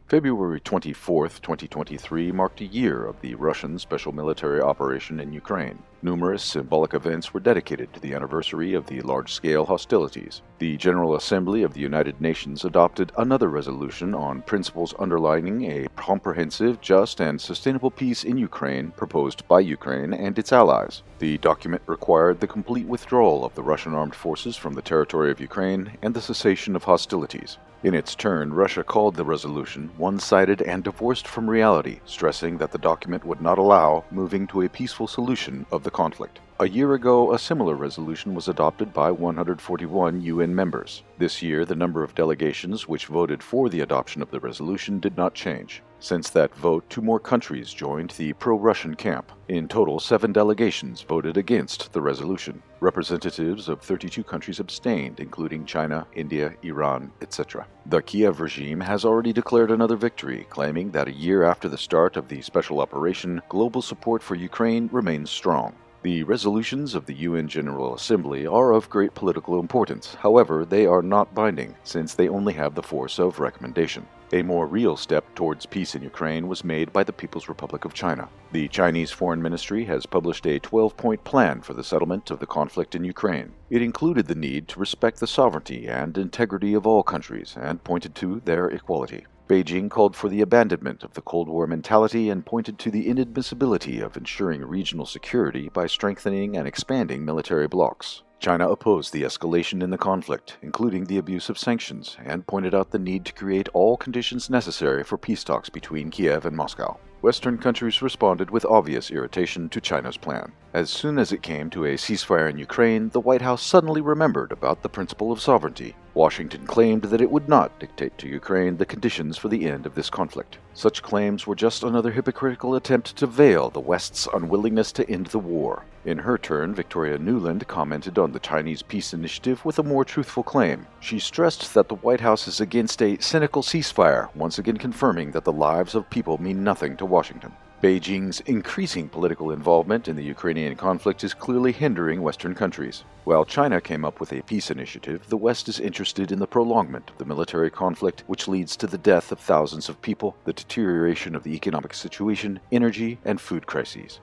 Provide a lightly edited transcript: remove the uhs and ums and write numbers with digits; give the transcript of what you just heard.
February 24th, 2023 marked a year of the Russian special military operation in Ukraine. Numerous symbolic events were dedicated to the anniversary of the large-scale hostilities. The General Assembly of the United Nations adopted another resolution on principles underlining a comprehensive, just, and sustainable peace in Ukraine proposed by Ukraine and its allies. The document required the complete withdrawal of the Russian armed forces from the territory of Ukraine and the cessation of hostilities. In its turn, Russia called the resolution one-sided and divorced from reality, stressing that the document would not allow moving to a peaceful solution of the conflict. A year ago, a similar resolution was adopted by 141 UN members. This year, the number of delegations which voted for the adoption of the resolution did not change. Since that vote, 2 more countries joined the pro-Russian camp. In total, 7 delegations voted against the resolution. Representatives of 32 countries abstained, including China, India, Iran, etc. The Kiev regime has already declared another victory, claiming that a year after the start of the special operation, global support for Ukraine remains strong. The resolutions of the UN General Assembly are of great political importance. However, they are not binding, since they only have the force of recommendation. A more real step towards peace in Ukraine was made by the People's Republic of China. The Chinese Foreign Ministry has published a 12-point plan for the settlement of the conflict in Ukraine. It included the need to respect the sovereignty and integrity of all countries and pointed to their equality. Beijing called for the abandonment of the Cold War mentality and pointed to the inadmissibility of ensuring regional security by strengthening and expanding military blocs. China opposed the escalation in the conflict, including the abuse of sanctions, and pointed out the need to create all conditions necessary for peace talks between Kiev and Moscow. Western countries responded with obvious irritation to China's plan. As soon as it came to a ceasefire in Ukraine, the White House suddenly remembered about the principle of sovereignty. Washington claimed that it would not dictate to Ukraine the conditions for the end of this conflict. Such claims were just another hypocritical attempt to veil the West's unwillingness to end the war. In her turn, Victoria Nuland commented on the Chinese peace initiative with a more truthful claim. She stressed that the White House is against a cynical ceasefire, once again confirming that the lives of people mean nothing to Washington. Beijing's increasing political involvement in the Ukrainian conflict is clearly hindering Western countries. While China came up with a peace initiative, the West is interested in the prolongment of the military conflict, which leads to the death of thousands of people, the deterioration of the economic situation, energy, and food crises.